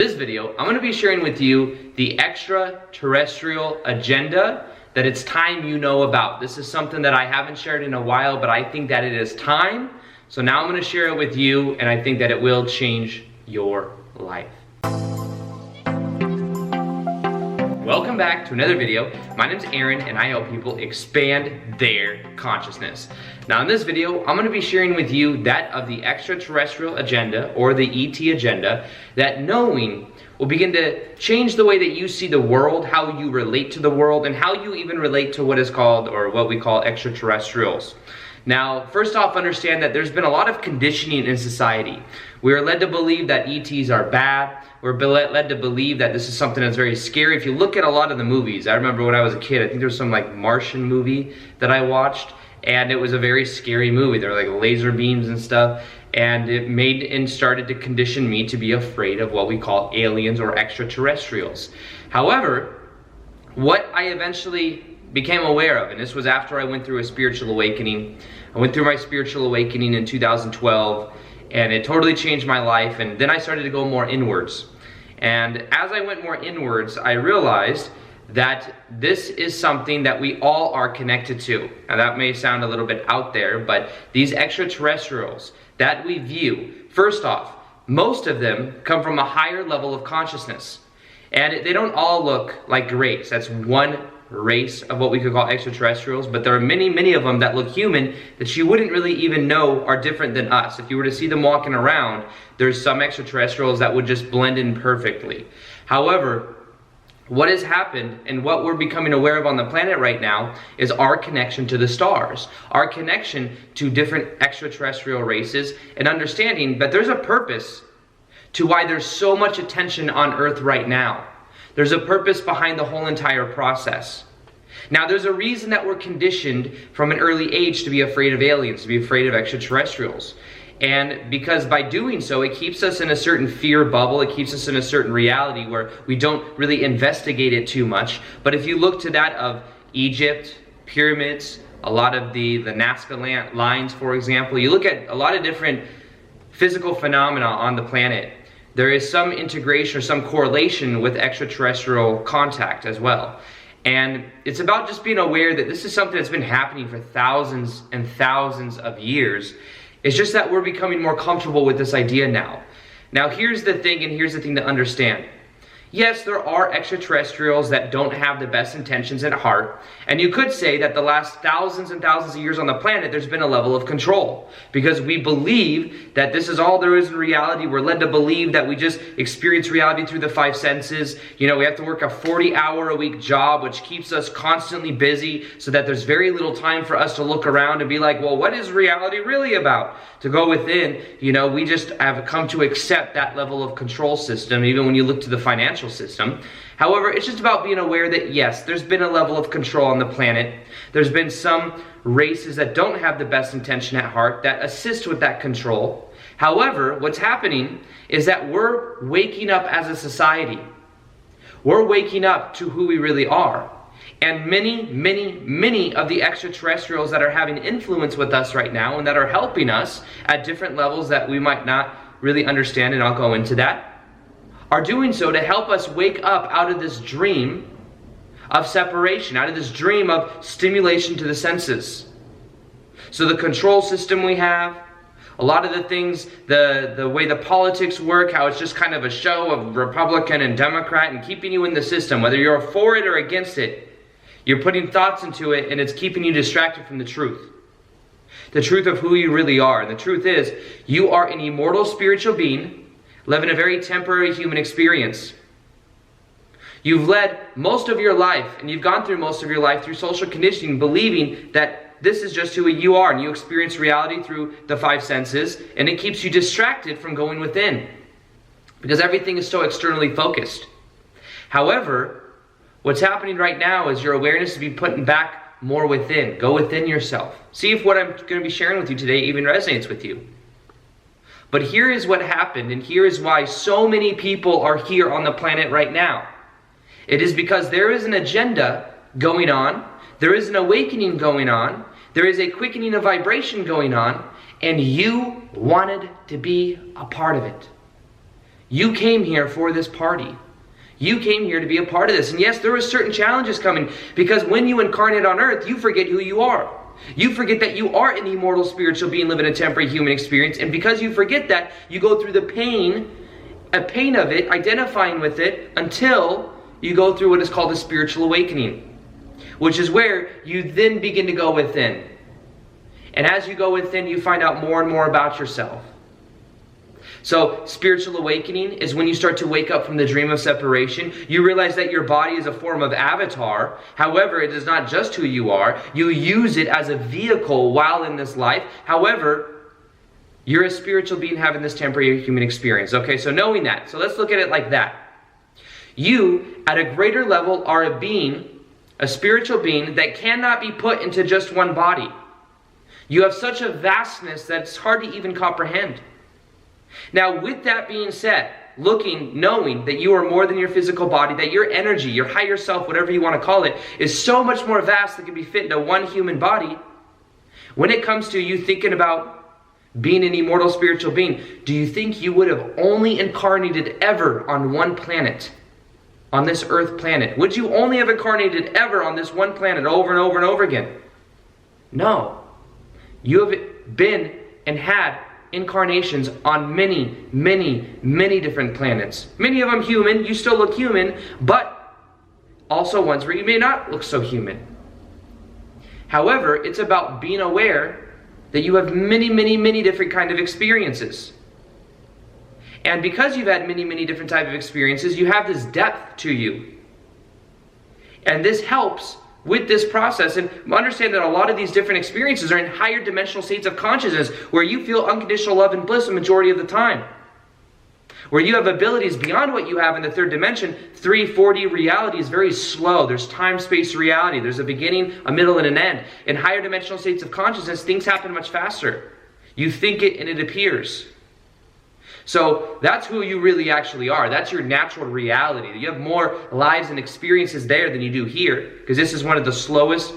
This video, I'm going to be sharing with you the Extraterrestrial Agenda that it's time you know about. This is something that I haven't shared in a while, but I think that it is time. So now I'm going to share it with you, and I think that it will change your life. Welcome back to another video. My name's Aaron, and I help people expand their consciousness. Now in this video, I'm going to be sharing with you that of the Extraterrestrial Agenda, or the ET Agenda, that knowing will begin to change the way that you see the world, how you relate to the world, and how you even relate to what is called, or what we call, extraterrestrials. Now, first off, understand that there's been a lot of conditioning in society. We are led to believe that ETs are bad. We're led to believe that this is something that's very scary. If you look at a lot of the movies, I remember when I was a kid, I think there was some like Martian movie that I watched, and it was a very scary movie. There were like laser beams and stuff, and it made and started to condition me to be afraid of what we call aliens or extraterrestrials. However, what I eventually became aware of, and this was after I went through a spiritual awakening. I went through my spiritual awakening in 2012, and it totally changed my life, and then I started to go more inwards. And as I went more inwards, I realized that this is something that we all are connected to. Now that may sound a little bit out there, but these extraterrestrials that we view, first off, most of them come from a higher level of consciousness. And they don't all look like grays. That's one race of what we could call extraterrestrials, but there are many of them that look human that you wouldn't really even know are different than us. If you were to see them walking around, there's some extraterrestrials that would just blend in perfectly. However, what has happened and what we're becoming aware of on the planet right now is our connection to the stars, our connection to different extraterrestrial races, and understanding that there's a purpose to why there's so much attention on Earth right now. There's a purpose behind the whole entire process. Now, there's a reason that we're conditioned from an early age to be afraid of aliens, to be afraid of extraterrestrials. And because by doing so, it keeps us in a certain fear bubble, it keeps us in a certain reality where we don't really investigate it too much. But if you look to that of Egypt, pyramids, a lot of the Nazca lines, for example, you look at a lot of different physical phenomena on the planet, there is some integration or some correlation with extraterrestrial contact as well. And it's about just being aware that this is something that's been happening for thousands and thousands of years. It's just that we're becoming more comfortable with this idea now. Now here's the thing, and here's the thing to understand. Yes, there are extraterrestrials that don't have the best intentions at heart, and you could say that the last thousands and thousands of years on the planet, there's been a level of control, because we believe that this is all there is in reality. We're led to believe that we just experience reality through the five senses. You know, we have to work a 40-hour-a-week job, which keeps us constantly busy, so that there's very little time for us to look around and be like, well, what is reality really about? To go within, you know, we just have come to accept that level of control system, even when you look to the financial system. However, it's just about being aware that yes, there's been a level of control on the planet. There's been some races that don't have the best intention at heart that assist with that control. However, what's happening is that we're waking up as a society. We're waking up to who we really are. And many of the extraterrestrials that are having influence with us right now and that are helping us at different levels that we might not really understand, and I'll go into that, are doing so to help us wake up out of this dream of separation, out of this dream of stimulation to the senses. So the control system we have, a lot of the things, the way the politics work, how it's just kind of a show of Republican and Democrat and keeping you in the system, whether you're for it or against it, you're putting thoughts into it, and it's keeping you distracted from the truth. The truth of who you really are. And the truth is, you are an immortal spiritual being living a very temporary human experience. You've led most of your life, and you've gone through most of your life through social conditioning, believing that this is just who you are, and you experience reality through the five senses, and it keeps you distracted from going within, because everything is so externally focused. However, what's happening right now is your awareness to be putting back more within. Go within yourself. See if what I'm going to be sharing with you today even resonates with you. But here is what happened, and here is why so many people are here on the planet right now. It is because there is an agenda going on, there is an awakening going on, there is a quickening of vibration going on, and you wanted to be a part of it. You came here for this party. You came here to be a part of this. And yes, there were certain challenges coming, because when you incarnate on earth, you forget who you are. You forget that you are an immortal spiritual being living a temporary human experience. And because you forget that, you go through the pain of it, identifying with it, until you go through what is called a spiritual awakening, which is where you then begin to go within. And as you go within, you find out more and more about yourself. So spiritual awakening is when you start to wake up from the dream of separation. You realize that your body is a form of avatar. However, it is not just who you are. You use it as a vehicle while in this life. However, you're a spiritual being having this temporary human experience. Okay, so knowing that. So let's look at it like that. You, at a greater level, are a being, a spiritual being that cannot be put into just one body. You have such a vastness that it's hard to even comprehend. Now, with that being said, knowing that you are more than your physical body, that your energy, your higher self, whatever you want to call it, is so much more vast that can be fit into one human body. When it comes to you thinking about being an immortal spiritual being, do you think you would have only incarnated ever on one planet, on this earth planet? Would you only have incarnated ever on this one planet over and over and over again? No. You have been and had incarnations on many, many, many different planets. Many of them human. You still look human, but also ones where you may not look so human. However, it's about being aware that you have many, many, many different kind of experiences. And because you've had many, many different type of experiences, you have this depth to you. And this helps with this process, and understand that a lot of these different experiences are in higher dimensional states of consciousness where you feel unconditional love and bliss the majority of the time. Where you have abilities beyond what you have in the third dimension. 3-4D reality is very slow. There's time-space reality. There's a beginning, a middle, and an end. In higher dimensional states of consciousness, things happen much faster. You think it and it appears. So that's who you really actually are. That's your natural reality. You have more lives and experiences there than you do here, because this is one of the slowest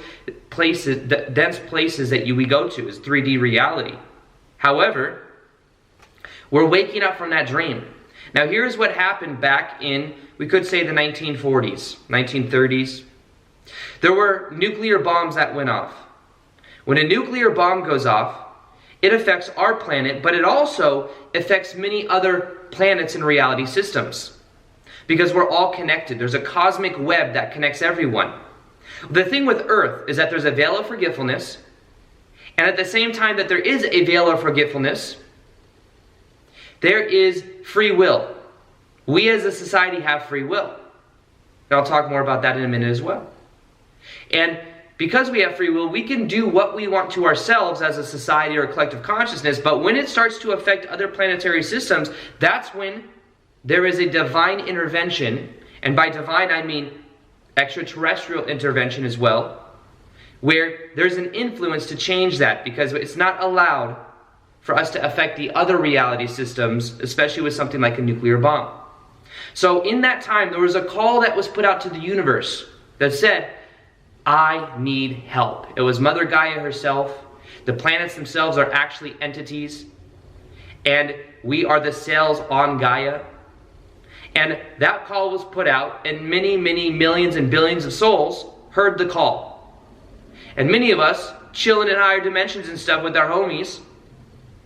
places, dense places that we go to, is 3D reality. However, we're waking up from that dream. Now here's what happened back in, we could say, the 1940s, 1930s. There were nuclear bombs that went off. When a nuclear bomb goes off, it affects our planet, but it also affects many other planets and reality systems. Because we're all connected. There's a cosmic web that connects everyone. The thing with Earth is that there's a veil of forgetfulness, and at the same time that there is a veil of forgetfulness, there is free will. We as a society have free will. And I'll talk more about that in a minute as well. And because we have free will, we can do what we want to ourselves as a society or a collective consciousness, but when it starts to affect other planetary systems, that's when there is a divine intervention, and by divine I mean extraterrestrial intervention as well, where there's an influence to change that, because it's not allowed for us to affect the other reality systems, especially with something like a nuclear bomb. So in that time, there was a call that was put out to the universe that said, I need help. It was Mother Gaia herself. The planets themselves are actually entities, and we are the cells on Gaia. And that call was put out, and many, many millions and billions of souls heard the call. And many of us, chilling in higher dimensions and stuff with our homies,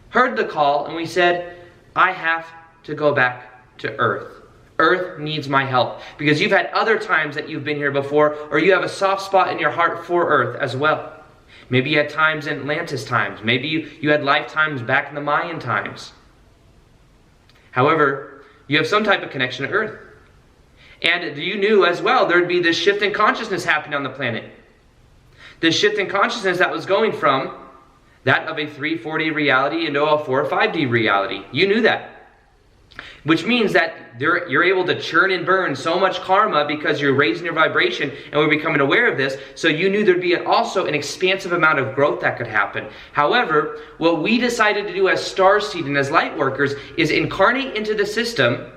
heard the call, and we said, I have to go back to Earth. Earth needs my help. Because you've had other times that you've been here before, or you have a soft spot in your heart for Earth as well. Maybe you had times in Atlantis times. Maybe you had lifetimes back in the Mayan times. However, you have some type of connection to Earth. And you knew as well there'd be this shift in consciousness happening on the planet. This shift in consciousness that was going from that of a 3-4D reality into a 4 or 5D reality. You knew that. Which means that you're able to churn and burn so much karma because you're raising your vibration, and we're becoming aware of this. So you knew there'd be also an expansive amount of growth that could happen. However, what we decided to do as starseed and as light workers is incarnate into the system,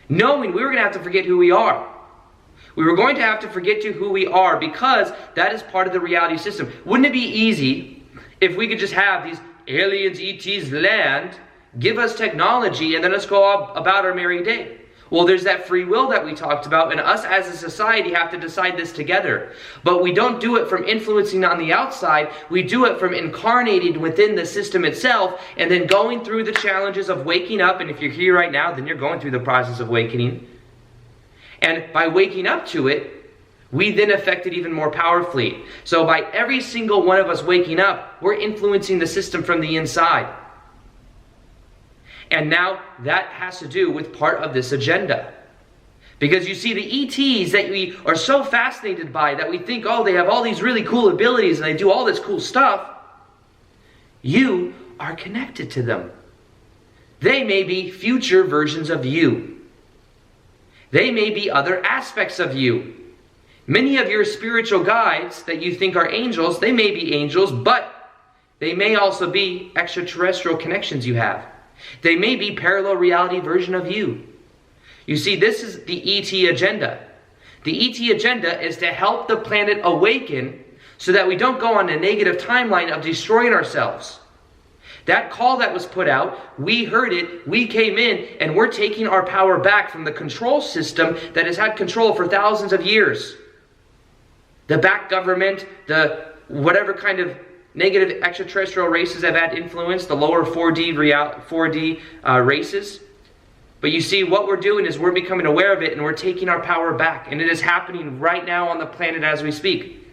knowing we were going to have to forget who we are. We were going to have to forget to who we are, because that is part of the reality system. Wouldn't it be easy if we could just have these aliens, ETs land, give us technology, and then let's go about our merry day. Well, there's that free will that we talked about, and us as a society have to decide this together. But we don't do it from influencing on the outside. We do it from incarnating within the system itself, and then going through the challenges of waking up. And if you're here right now, then you're going through the process of awakening. And by waking up to it, we then affect it even more powerfully. So by every single one of us waking up, we're influencing the system from the inside. And now that has to do with part of this agenda. Because you see, the ETs that we are so fascinated by, that we think, oh, they have all these really cool abilities and they do all this cool stuff, you are connected to them. They may be future versions of you. They may be other aspects of you. Many of your spiritual guides that you think are angels, they may be angels, but they may also be extraterrestrial connections you have. They may be parallel reality version of you. You see, this is the ET agenda. The ET agenda is to help the planet awaken so that we don't go on a negative timeline of destroying ourselves. That call that was put out, we heard it, we came in, and we're taking our power back from the control system that has had control for thousands of years. The back government, the whatever kind of negative extraterrestrial races have had influence, the lower 4D races. But you see, what we're doing is we're becoming aware of it, and we're taking our power back. And it is happening right now on the planet as we speak.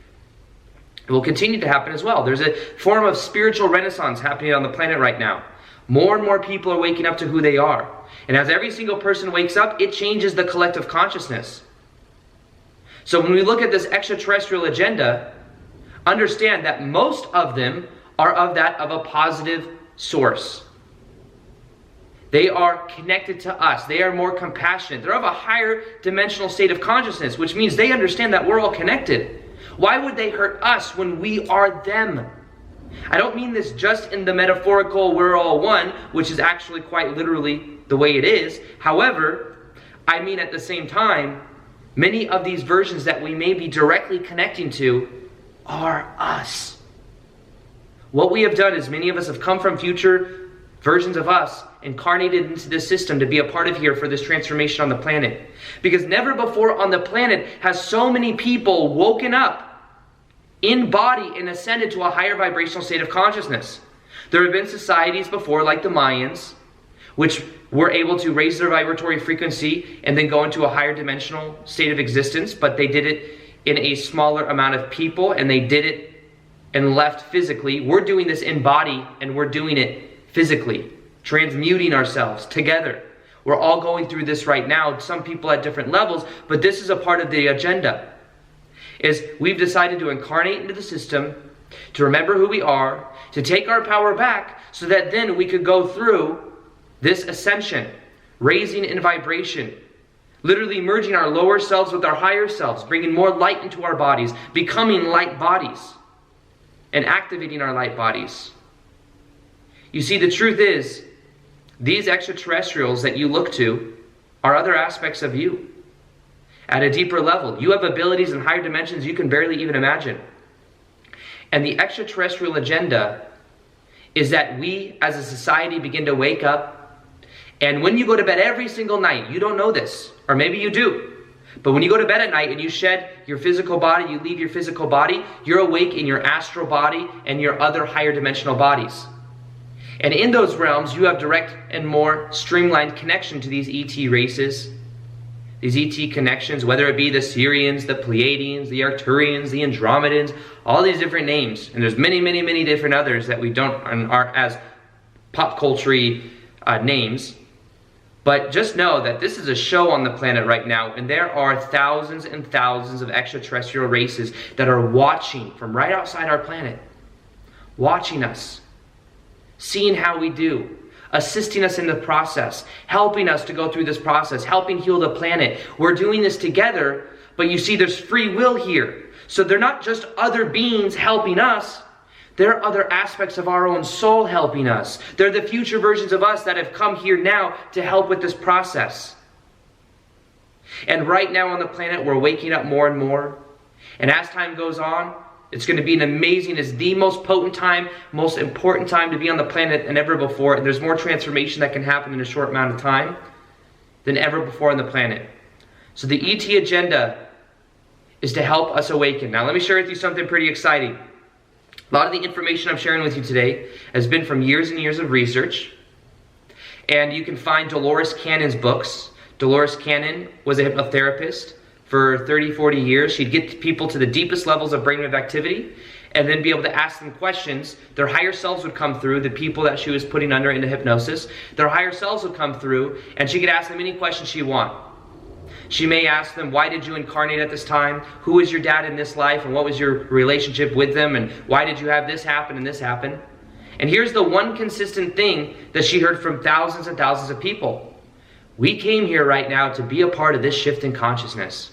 It will continue to happen as well. There's a form of spiritual renaissance happening on the planet right now. More and more people are waking up to who they are. And as every single person wakes up, it changes the collective consciousness. So when we look at this extraterrestrial agenda, understand that most of them are of a positive source. They are connected to us. They are more compassionate. They're of a higher dimensional state of consciousness, which means they understand that we're all connected. Why would they hurt us when we are them? I don't mean this just in the metaphorical we're all one, which is actually quite literally the way it is. However, I mean at the same time, many of these versions that we may be directly connecting to are us. What we have done is many of us have come from future versions of us, incarnated into this system to be a part of here for this transformation on the planet. Because never before on the planet has so many people woken up in body and ascended to a higher vibrational state of consciousness. There have been societies before, like the Mayans, which were able to raise their vibratory frequency and then go into a higher dimensional state of existence, but they did it in a smaller amount of people, and they did it and left physically. We're doing this in body, and we're doing it physically, transmuting ourselves together. We're all going through this right now, some people at different levels, but this is a part of the agenda. Is we've decided to incarnate into the system, to remember who we are, to take our power back, so that then we could go through this ascension, raising in vibration, literally merging our lower selves with our higher selves, bringing more light into our bodies, becoming light bodies, and activating our light bodies. You see, the truth is, these extraterrestrials that you look to are other aspects of you. At a deeper level, you have abilities in higher dimensions you can barely even imagine. And the extraterrestrial agenda is that we as a society begin to wake up. And when you go to bed every single night, you don't know this, or maybe you do, but when you go to bed at night and you shed your physical body, you leave your physical body, you're awake in your astral body and your other higher dimensional bodies. And in those realms, you have direct and more streamlined connection to these ET races, these ET connections, whether it be the Sirians, the Pleiadians, the Arcturians, the Andromedans, all these different names. And there's many, many, many different others that we don't aren't as pop culture names. But just know that this is a show on the planet right now, and there are thousands and thousands of extraterrestrial races that are watching from right outside our planet, watching us, seeing how we do, assisting us in the process, helping us to go through this process, helping heal the planet. We're doing this together, but you see there's free will here. So they're not just other beings helping us. There are other aspects of our own soul helping us. They're the future versions of us that have come here now to help with this process. And right now on the planet, we're waking up more and more. And as time goes on, It's going to be an amazing, it's the most potent time, most important time to be on the planet than ever before. And there's more transformation that can happen in a short amount of time than ever before on the planet. So the ET agenda is to help us awaken. Now let me share with you something pretty exciting. A lot of the information I'm sharing with you today has been from years and years of research. And you can find Dolores Cannon's books. Dolores Cannon was a hypnotherapist for 30, 40 years. She'd get people to the deepest levels of brainwave activity and then be able to ask them questions. Their higher selves would come through, the people that she was putting under into hypnosis. Their higher selves would come through and she could ask them any question she want. She may ask them, why did you incarnate at this time? Who was your dad in this life? And what was your relationship with them? And why did you have this happen and this happen? And here's the one consistent thing that she heard from thousands and thousands of people. We came here right now to be a part of this shift in consciousness.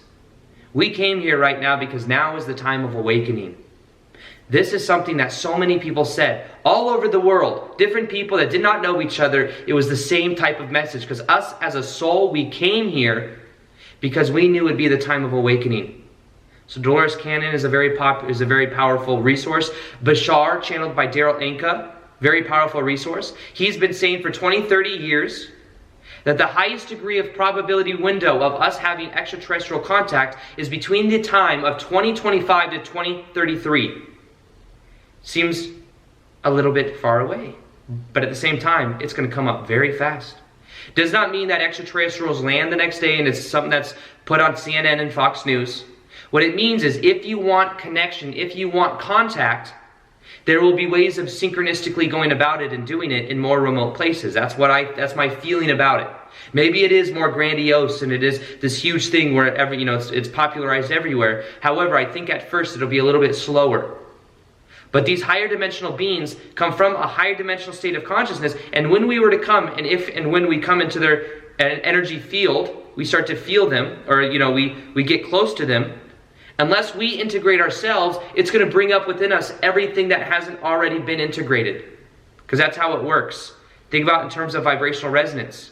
We came here right now because now is the time of awakening. This is something that so many people said all over the world. Different people that did not know each other. It was the same type of message. Because us as a soul, we came here because we knew it would be the time of awakening. So Dolores Cannon is a very powerful resource. Bashar, channeled by Daryl Anka, very powerful resource. He's been saying for 20, 30 years that the highest degree of probability window of us having extraterrestrial contact is between the time of 2025 to 2033. Seems a little bit far away, but at the same time, it's going to come up very fast. Does not mean that extraterrestrials land the next day and it's something that's put on CNN and Fox News. What it means is if you want connection, if you want contact, there will be ways of synchronistically going about it and doing it in more remote places. That's my feeling about it. Maybe it is more grandiose and it is this huge thing where it's popularized everywhere. However, I think at first it'll be a little bit slower. But these higher dimensional beings come from a higher dimensional state of consciousness, and when we were to come, and if and when we come into their energy field, we start to feel them, or we get close to them. Unless we integrate ourselves, it's going to bring up within us everything that hasn't already been integrated. Because that's how it works. Think about it in terms of vibrational resonance.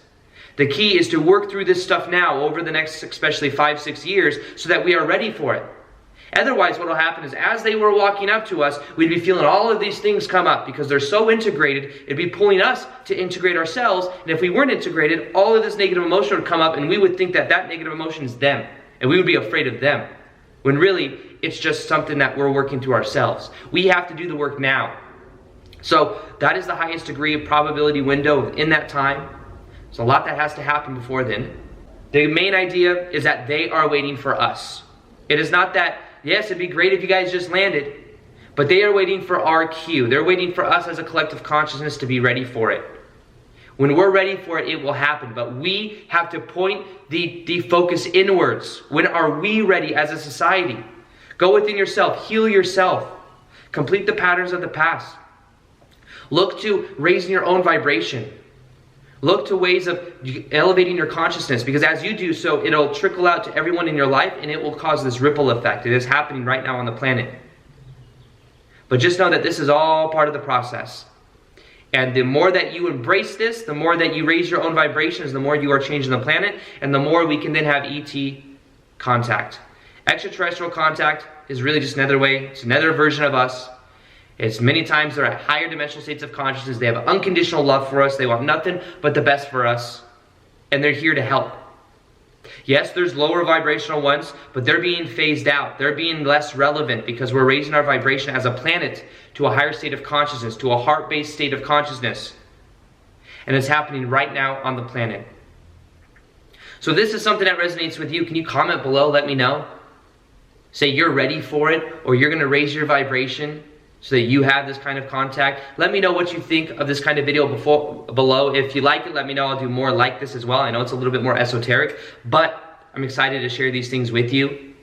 The key is to work through this stuff now over the next, especially 5, 6 years, so that we are ready for it. Otherwise, what will happen is as they were walking up to us, we'd be feeling all of these things come up because they're so integrated, it'd be pulling us to integrate ourselves. And if we weren't integrated, all of this negative emotion would come up and we would think that that negative emotion is them. And we would be afraid of them. When really, it's just something that we're working through ourselves. We have to do the work now. So that is the highest degree of probability window in that time. There's a lot that has to happen before then. The main idea is that they are waiting for us. It is not that, yes, it'd be great if you guys just landed, but they are waiting for our cue. They're waiting for us as a collective consciousness to be ready for it. When we're ready for it, it will happen. But we have to point the focus inwards. When are we ready as a society? Go within yourself. Heal yourself. Complete the patterns of the past. Look to raising your own vibration. Look to ways of elevating your consciousness, because as you do so, it'll trickle out to everyone in your life and it will cause this ripple effect. It is happening right now on the planet. But just know that this is all part of the process. And the more that you embrace this, the more that you raise your own vibrations, the more you are changing the planet, and the more we can then have ET contact. Extraterrestrial contact is really just another way, it's another version of us. It's many times they're at higher dimensional states of consciousness. They have unconditional love for us. They want nothing but the best for us. And they're here to help. Yes, there's lower vibrational ones, but they're being phased out. They're being less relevant because we're raising our vibration as a planet to a higher state of consciousness, to a heart-based state of consciousness. And it's happening right now on the planet. So if this is something that resonates with you, can you comment below? Let me know. Say you're ready for it, or you're going to raise your vibration so that you have this kind of contact. Let me know what you think of this kind of video below. If you like it, let me know. I'll do more like this as well. I know it's a little bit more esoteric, but I'm excited to share these things with you.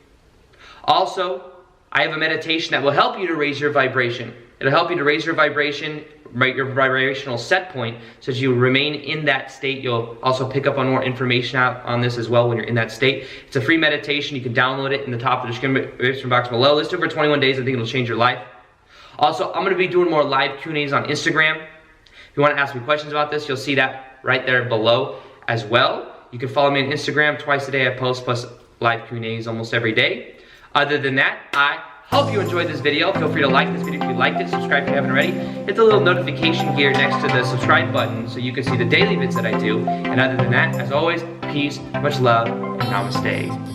Also, I have a meditation that will help you to raise your vibration. It'll help you to raise your vibration, your vibrational set point, so that you remain in that state. You'll also pick up on more information out on this as well when you're in that state. It's a free meditation. You can download it in the top of the description box below. Let's do it for 21 days. I think it'll change your life. Also, I'm going to be doing more live Q&As on Instagram. If you want to ask me questions about this, you'll see that right there below as well. You can follow me on Instagram. Twice a day I post, plus live Q&As almost every day. Other than that, I hope you enjoyed this video. Feel free to like this video if you liked it, subscribe if you haven't already. Hit the little notification here next to the subscribe button so you can see the daily vids that I do. And other than that, as always, peace, much love, and namaste.